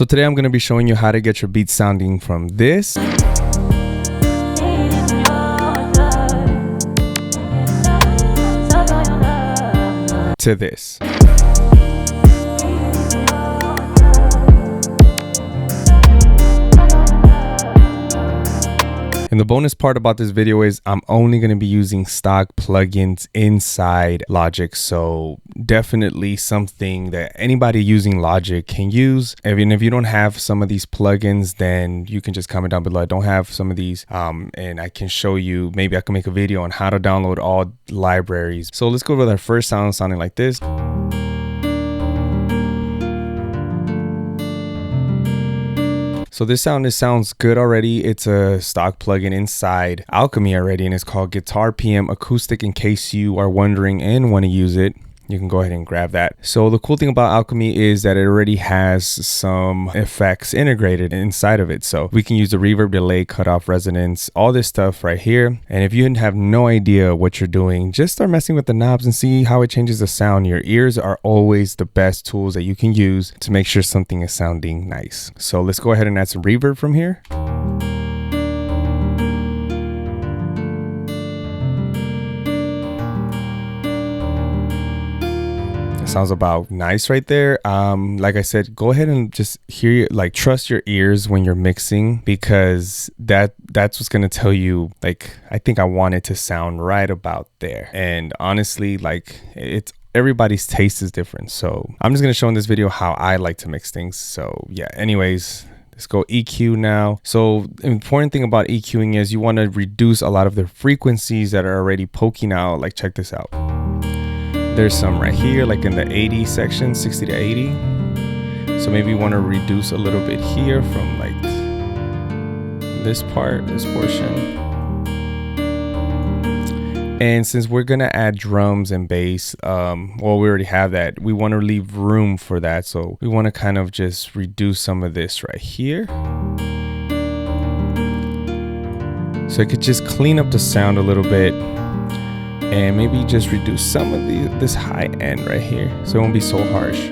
So today I'm going to be showing you how to get your beats sounding from this to this. And the bonus part about this video is I'm only going to be using stock plugins inside Logic. So definitely something that anybody using Logic can use. And if you don't have some of these plugins, then you can just comment down below. I don't have some of these and I can show you, maybe I can make a video on how to download all libraries. So let's go with our first sound sounding like this. So this sounds good already. It's a stock plugin inside Alchemy already, and it's called Guitar PM Acoustic. In case you are wondering and want to use it, you can go ahead and grab that. So the cool thing about Alchemy is that it already has some effects integrated inside of it. So we can use the reverb, delay, cutoff, resonance, all this stuff right here. And if you have no idea what you're doing, just start messing with the knobs and see how it changes the sound. Your ears are always the best tools that you can use to make sure something is sounding nice. So let's go ahead and add some reverb from here. Sounds about nice right there. Like I said, go ahead and just hear, like, trust your ears when you're mixing, because that's what's gonna tell you, like, I think I want it to sound right about there. And honestly, like, everybody's taste is different. So I'm just gonna show in this video how I like to mix things. So yeah, anyways, let's go EQ now. So the important thing about EQing is you want to reduce a lot of the frequencies that are already poking out. Like, check this out. There's some right here, like in the 80 section, 60 to 80. So maybe you want to reduce a little bit here from like this portion. And since we're going to add drums and bass, well, we already have that. We want to leave room for that. So we want to kind of just reduce some of this right here. So it could just clean up the sound a little bit. And maybe just reduce some of this high end right here, so it won't be so harsh.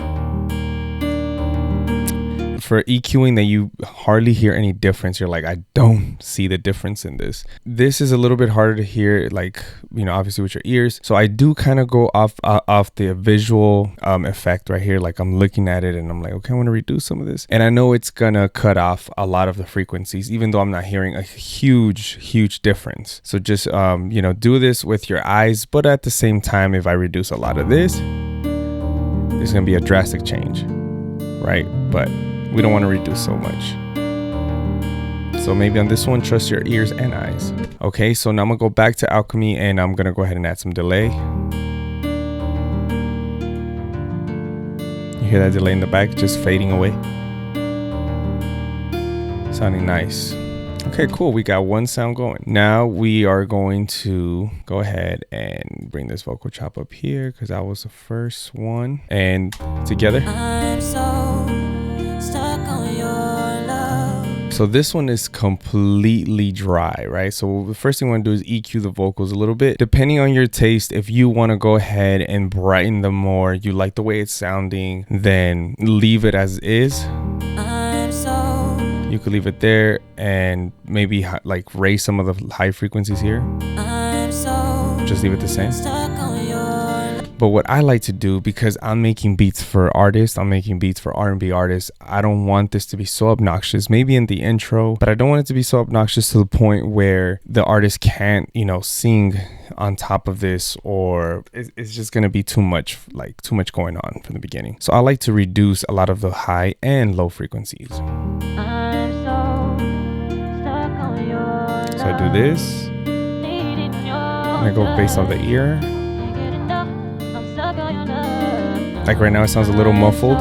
For EQing that you hardly hear any difference, you're like, I don't see the difference in this. This is a little bit harder to hear, like, you know, obviously with your ears. So I do kind of go off the visual effect right here. Like, I'm looking at it and I'm like, okay, I want to reduce some of this. And I know it's gonna cut off a lot of the frequencies, even though I'm not hearing a huge difference. So just, you know, do this with your eyes. But at the same time, if I reduce a lot of this, there's gonna be a drastic change, right? But we don't want to reduce so much. So maybe on this one, trust your ears and eyes. Okay, so now I'm gonna go back to Alchemy and I'm gonna go ahead and add some delay. You hear that delay in the back just fading away? Sounding nice. Okay, cool. We got one sound going. Now we are going to go ahead and bring this vocal chop up here because that was the first one. And together. I'm so stuck on your love. So this one is completely dry, right? So the first thing I want to do is EQ the vocals a little bit. Depending on your taste, if you want to go ahead and brighten them more, you like the way it's sounding, then leave it as is. You could leave it there and maybe like raise some of the high frequencies here. Just leave it the same. But what I like to do, because I'm making beats for artists, I'm making beats for R&B artists, I don't want this to be so obnoxious, maybe in the intro, but I don't want it to be so obnoxious to the point where the artist can't, you know, sing on top of this, or it's just going to be too much going on from the beginning. So I like to reduce a lot of the high and low frequencies. So I do this, and I go based off the ear. Like right now it sounds a little muffled,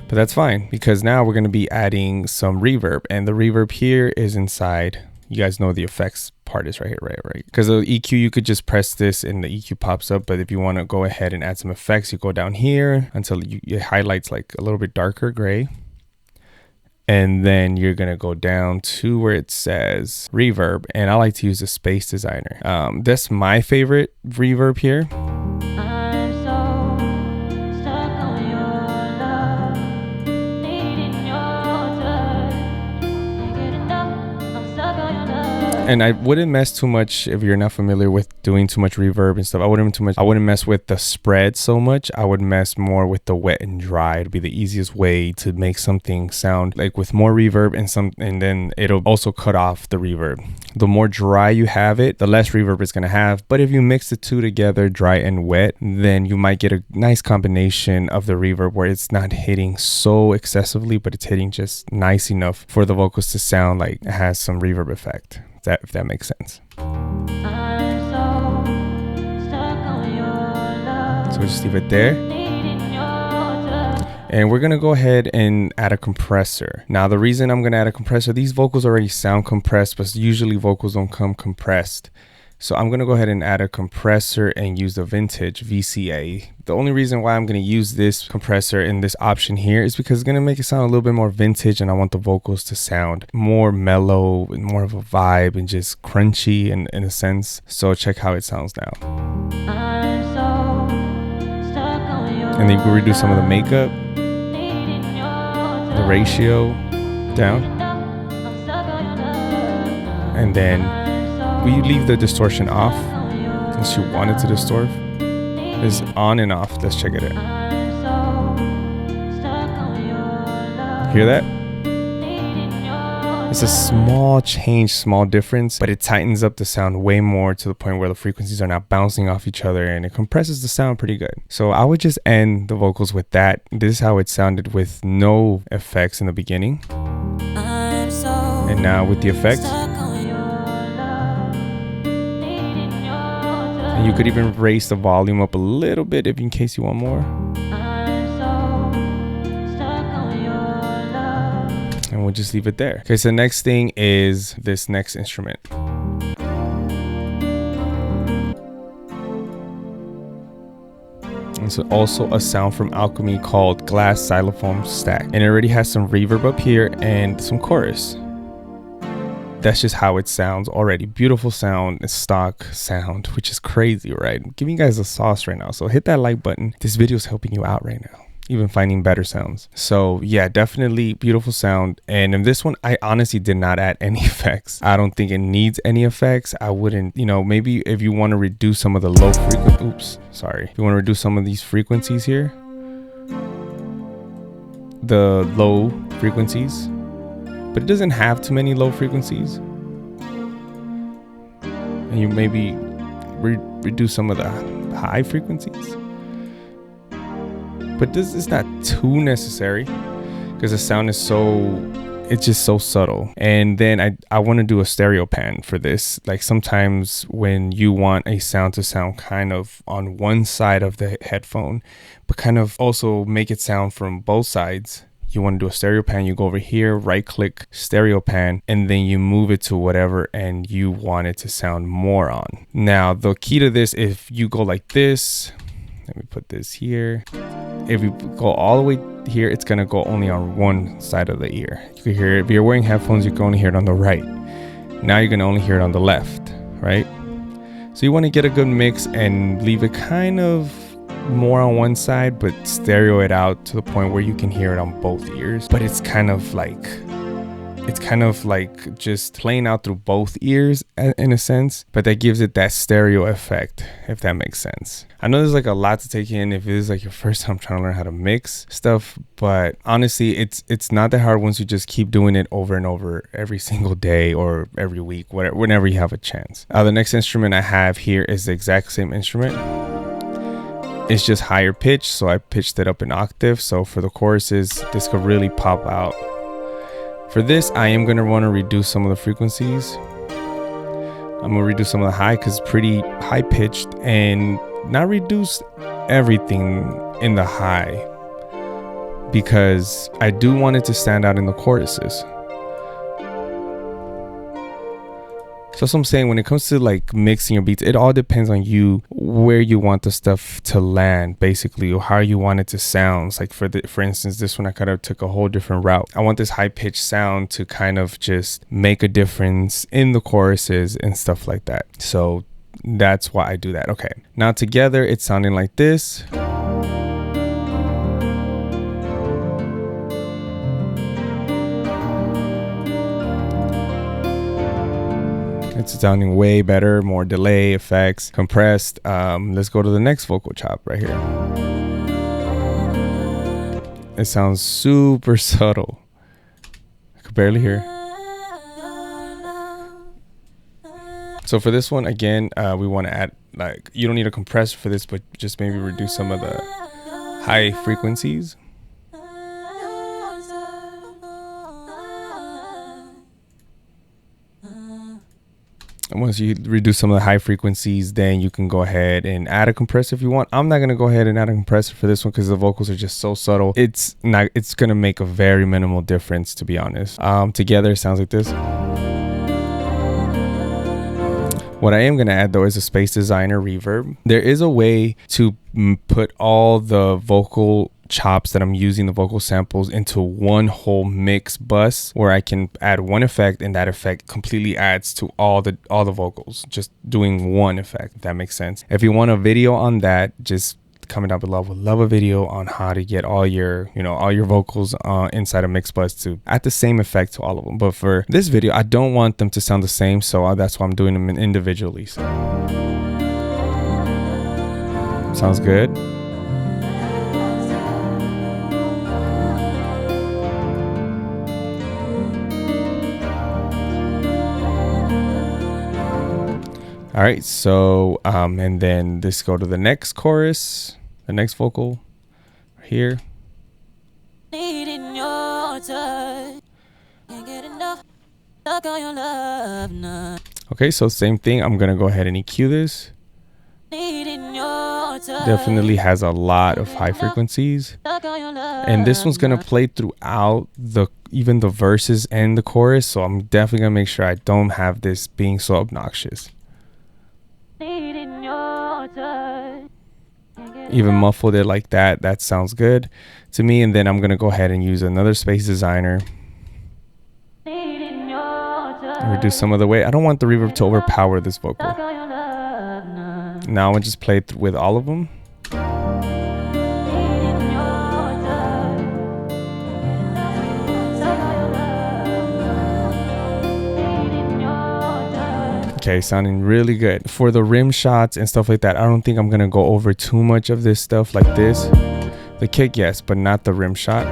but that's fine because now we're going to be adding some reverb, and the reverb here is inside. You guys know the effects part is right here, right? Because the EQ, you could just press this and the EQ pops up, but if you want to go ahead and add some effects, you go down here until it highlights like a little bit darker gray. And then you're going to go down to where it says reverb. And I like to use the Space Designer. That's my favorite reverb here. I'm so stuck on your And I wouldn't mess too much if you're not familiar with doing too much reverb and stuff. I wouldn't mess with the spread so much. I would mess more with the wet and dry. It'd be the easiest way to make something sound like with more reverb and then it'll also cut off the reverb. The more dry you have it, the less reverb it's gonna have. But if you mix the two together, dry and wet, then you might get a nice combination of the reverb where it's not hitting so excessively, but it's hitting just nice enough for the vocals to sound like it has some reverb effect. If that makes sense. So we'll just leave it there. And we're gonna go ahead and add a compressor. Now the reason I'm gonna add a compressor, these vocals already sound compressed, but usually vocals don't come compressed. So I'm gonna go ahead and add a compressor and use the vintage VCA. The only reason why I'm gonna use this compressor in this option here is because it's gonna make it sound a little bit more vintage, and I want the vocals to sound more mellow and more of a vibe and just crunchy in a sense. So check how it sounds now. And then you can redo some of the makeup, the ratio down, and then we leave the distortion off unless you want it to distort. It's on and off. Let's check it out. Hear that? It's a small change, small difference, but it tightens up the sound way more to the point where the frequencies are not bouncing off each other, and it compresses the sound pretty good. So I would just end the vocals with that. This is how it sounded with no effects in the beginning. And now with the effects. And you could even raise the volume up a little bit in case you want more. And we'll just leave it there. Okay, so the next thing is this next instrument. It's also a sound from Alchemy called Glass Xylophone Stack. And it already has some reverb up here and some chorus. That's just how it sounds already. Beautiful sound, stock sound, which is crazy, right? I'm giving you guys a sauce right now. So hit that like button. This video is helping you out right now, even finding better sounds. So yeah, definitely beautiful sound. And in this one, I honestly did not add any effects. I don't think it needs any effects. I wouldn't, maybe if you want to reduce some of the low frequency, if you want to reduce some of these frequencies here, the low frequencies, but it doesn't have too many low frequencies. And you maybe reduce some of the high frequencies. But this is not too necessary because the sound is it's just so subtle. And then I want to do a stereo pan for this. Like sometimes when you want a sound to sound kind of on one side of the headphone, but kind of also make it sound from both sides, you want to do a stereo pan, you go over here, right click stereo pan, and then you move it to whatever and you want it to sound more on. Now the key to this, if you go like this, let me put this here. If you go all the way here, it's gonna go only on one side of the ear. You can hear it. If you're wearing headphones, you can only hear it on the right. Now you're gonna only hear it on the left, right? So you want to get a good mix and leave it kind of more on one side, but stereo it out to the point where you can hear it on both ears. But it's kind of like just playing out through both ears in a sense, but that gives it that stereo effect, if that makes sense. I know there's like a lot to take in if it is like your first time trying to learn how to mix stuff, but honestly it's not that hard once you just keep doing it over and over every single day or every week, whenever you have a chance. The next instrument I have here is the exact same instrument. It's just higher pitch, so I pitched it up an octave. So for the choruses, this could really pop out. For this, I am going to want to reduce some of the frequencies. I'm going to reduce some of the high because it's pretty high pitched, and not reduce everything in the high because I do want it to stand out in the choruses. So that's what I'm saying. When it comes to like mixing your beats, it all depends on you, where you want the stuff to land, basically, or how you want it to sound. Like for instance, this one I kind of took a whole different route. I want this high pitched sound to kind of just make a difference in the choruses and stuff like that. So that's why I do that. Okay, now together it's sounding like this. It's sounding way better, more delay effects, compressed. Let's go to the next vocal chop right here. It sounds super subtle. I could barely hear. So for this one, again, we want to add, like, you don't need a compressor for this, but just maybe reduce some of the high frequencies. And once you reduce some of the high frequencies, then you can go ahead and add a compressor if you want. I'm not going to go ahead and add a compressor for this one because the vocals are just so subtle. It's going to make a very minimal difference, to be honest. Together, it sounds like this. What I am going to add, though, is a Space Designer reverb. There is a way to put all the vocal chops that I'm using, the vocal samples, into one whole mix bus where I can add one effect, and that effect completely adds to all the vocals, just doing one effect, if that makes sense. If you want a video on that, just comment down below. I would love a video on how to get all your vocals inside a mix bus to add the same effect to all of them. But for this video, I don't want them to sound the same, so that's why I'm doing them individually. So sounds good. All right, so and then this go to the next chorus, the next vocal right here. Okay, so same thing. I'm gonna go ahead and EQ this. Definitely has a lot of high frequencies, and this one's gonna play throughout even the verses and the chorus. So I'm definitely gonna make sure I don't have this being so obnoxious. Even muffled it like that. That sounds good to me. And then I'm gonna go ahead and use another Space Designer and reduce some of the weight. I don't want the reverb to overpower this vocal. Now I'm gonna just play with all of them. Okay, sounding really good. For the rim shots and stuff like that, I don't think I'm gonna go over too much of this stuff like this. The kick, yes, but not the rim shot.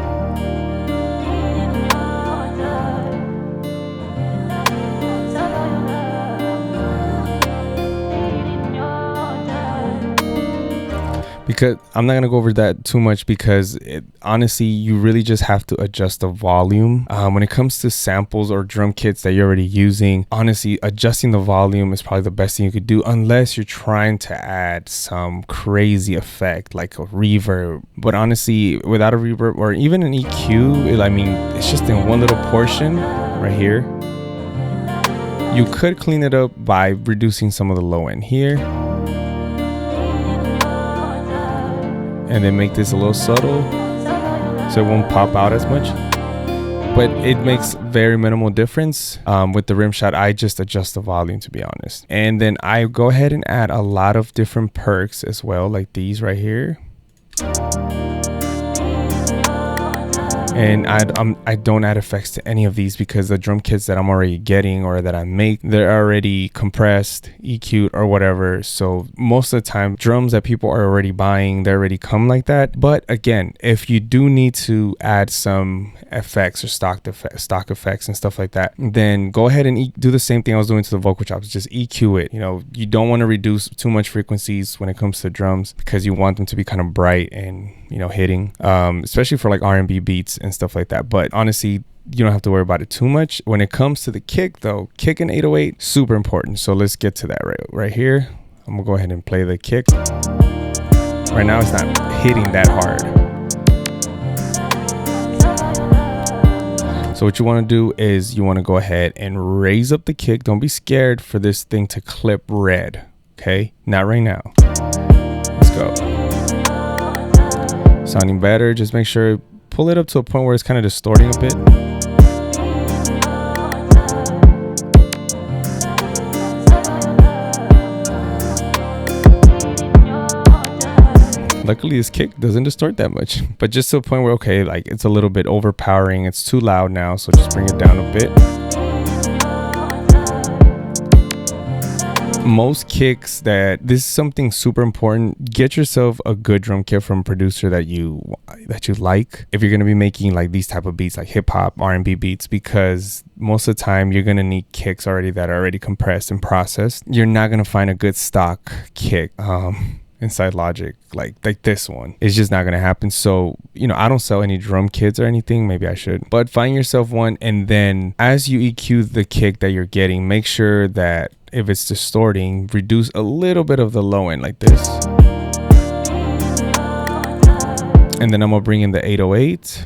Because I'm not gonna go over that too much, because honestly, you really just have to adjust the volume. When it comes to samples or drum kits that you're already using, honestly, adjusting the volume is probably the best thing you could do, unless you're trying to add some crazy effect like a reverb. But honestly, without a reverb or even an EQ, I mean, it's just in one little portion right here. You could clean it up by reducing some of the low end here, and then make this a little subtle so it won't pop out as much. But it makes very minimal difference. With the rim shot, I just adjust the volume, to be honest. And then I go ahead and add a lot of different perks as well, like these right here. And I don't add effects to any of these because the drum kits that I'm already getting or that I make, they're already compressed, EQ'd, or whatever. So most of the time, drums that people are already buying, they already come like that. But again, if you do need to add some effects or stock effects and stuff like that, then go ahead and do the same thing I was doing to the vocal chops. Just EQ it. You know, you don't want to reduce too much frequencies when it comes to drums because you want them to be kind of bright and, you know, hitting, especially for like R&B beats and stuff like that. But honestly, you don't have to worry about it too much. When it comes to the kick, though, kick and 808, super important. So let's get to that right here. I'm gonna go ahead and play the kick. Right now it's not hitting that hard. So what you want to do is you want to go ahead and raise up the kick. Don't be scared for this thing to clip red. Okay, not right now. Let's go. Sounding better. Just make sure, pull it up to a point where it's kind of distorting a bit. Luckily this kick doesn't distort that much, but just to a point where, okay, like it's a little bit overpowering, it's too loud now, so just bring it down a bit. Most kicks this is something super important. Get yourself a good drum kit from a producer that you like, if you're going to be making like these type of beats, like hip-hop, R&B beats, because most of the time you're going to need kicks already that are already compressed and processed. You're not going to find a good stock kick inside Logic like this one. It's just not going to happen. So, I don't sell any drum kits or anything. Maybe I should, but find yourself one, and then as you EQ the kick that you're getting, make sure that if it's distorting, reduce a little bit of the low end like this. And then I'm gonna bring in the 808.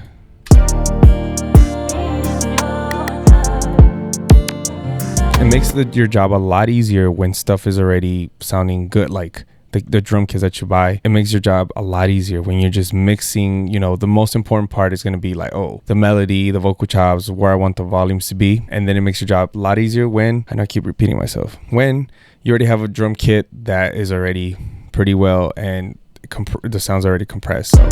It makes your job a lot easier when stuff is already sounding good, like the drum kits that you buy. It makes your job a lot easier when you're just mixing. The most important part is going to be like, the melody, the vocal chops, where I want the volumes to be. And then it makes your job a lot easier when, I know I keep repeating myself, when you already have a drum kit that is already pretty well and the sound's already compressed. So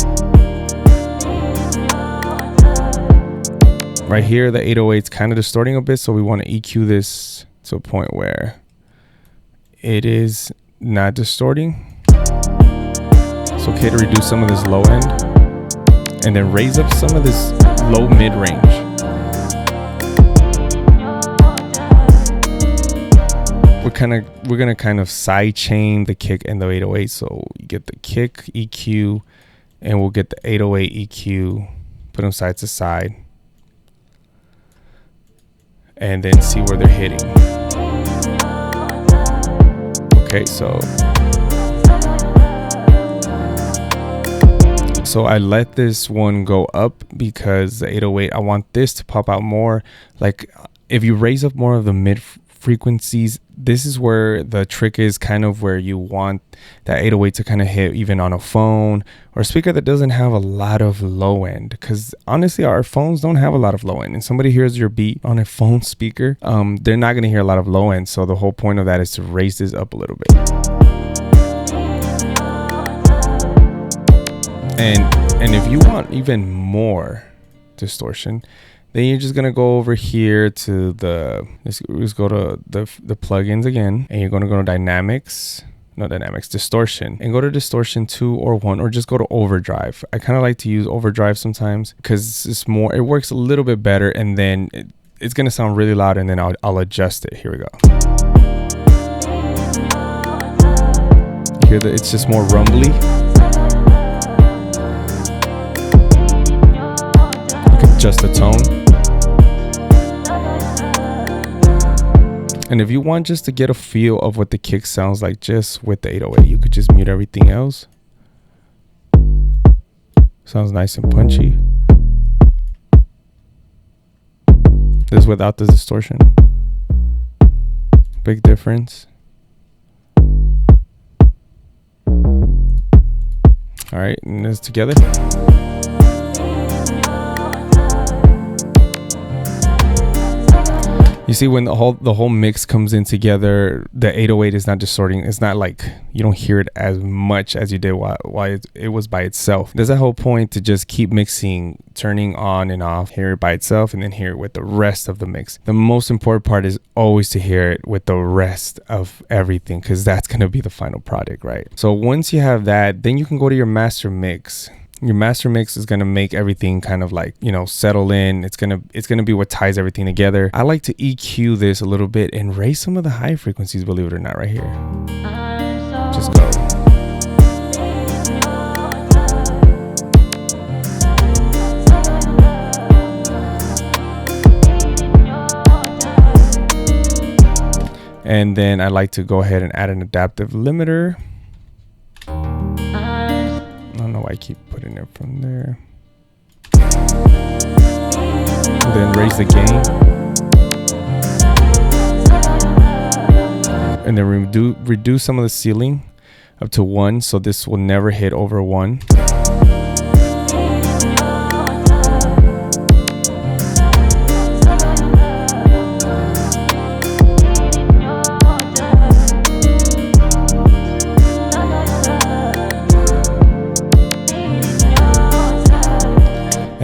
right here, the 808's kind of distorting a bit, so we want to EQ this to a point where it is not distorting. It's okay to reduce some of this low end and then raise up some of this low mid range. We're gonna kind of side chain the kick and the 808. So you get the kick EQ and we'll get the 808 EQ, put them side to side, and then see where they're hitting. Okay, so I let this one go up because the 808, I want this to pop out more. Like if you raise up more of the mid frequencies, this is where the trick is, kind of where you want that 808 to kind of hit even on a phone or a speaker that doesn't have a lot of low end, because honestly our phones don't have a lot of low end, and somebody hears your beat on a phone speaker, they're not going to hear a lot of low end. So the whole point of that is to raise this up a little bit. And if you want even more distortion, then you're just gonna go over here to let's go to the plugins again, and you're gonna go to distortion, and go to distortion 2 or 1, or just go to overdrive. I kind of like to use overdrive sometimes because it works a little bit better, and then it's gonna sound really loud, and then I'll adjust it. Here we go. You hear that it's just more rumbly. You can adjust the tone. And if you want just to get a feel of what the kick sounds like just with the 808, you could just mute everything else. Sounds nice and punchy. This without the distortion. Big difference. All right, and this together. You see, when the whole mix comes in together, the 808 is not distorting. It's not like you don't hear it as much as you did while it was by itself. There's that whole point to just keep mixing, turning on and off, hear it by itself, and then hear it with the rest of the mix. The most important part is always to hear it with the rest of everything, because that's going to be the final product, right? So once you have that, then you can go to your master mix. Your master mix is going to make everything kind of like, settle in. It's going to be what ties everything together. I like to EQ this a little bit and raise some of the high frequencies, believe it or not, right here. Just go. And then I like to go ahead and add an adaptive limiter. I don't know why I keep putting it from there. And then raise the gain. And then reduce some of the ceiling up to 1, so this will never hit over 1.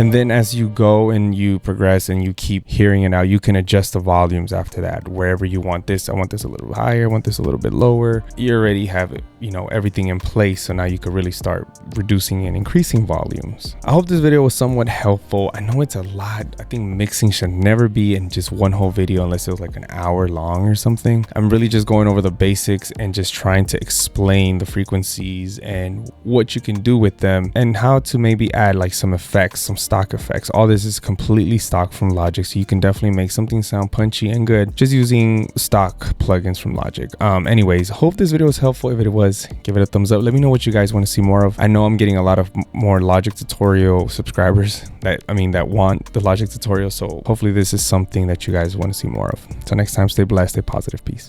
And then as you go and you progress and you keep hearing it out, you can adjust the volumes after that, wherever you want this. I want this a little higher, I want this a little bit lower. You already have it, you know, everything in place. So now you can really start reducing and increasing volumes. I hope this video was somewhat helpful. I know it's a lot. I think mixing should never be in just one whole video unless it was like an hour long or something. I'm really just going over the basics and just trying to explain the frequencies and what you can do with them and how to maybe add like some effects, some stock effects. All this is completely stock from Logic, so you can definitely make something sound punchy and good just using stock plugins from Logic. Anyways, hope this video was helpful. If it was, give it a thumbs up. Let me know what you guys want to see more of. I know I'm getting a lot of more Logic tutorial subscribers that want the Logic tutorial, so hopefully this is something that you guys want to see more of. So next time, stay blessed, stay positive, peace.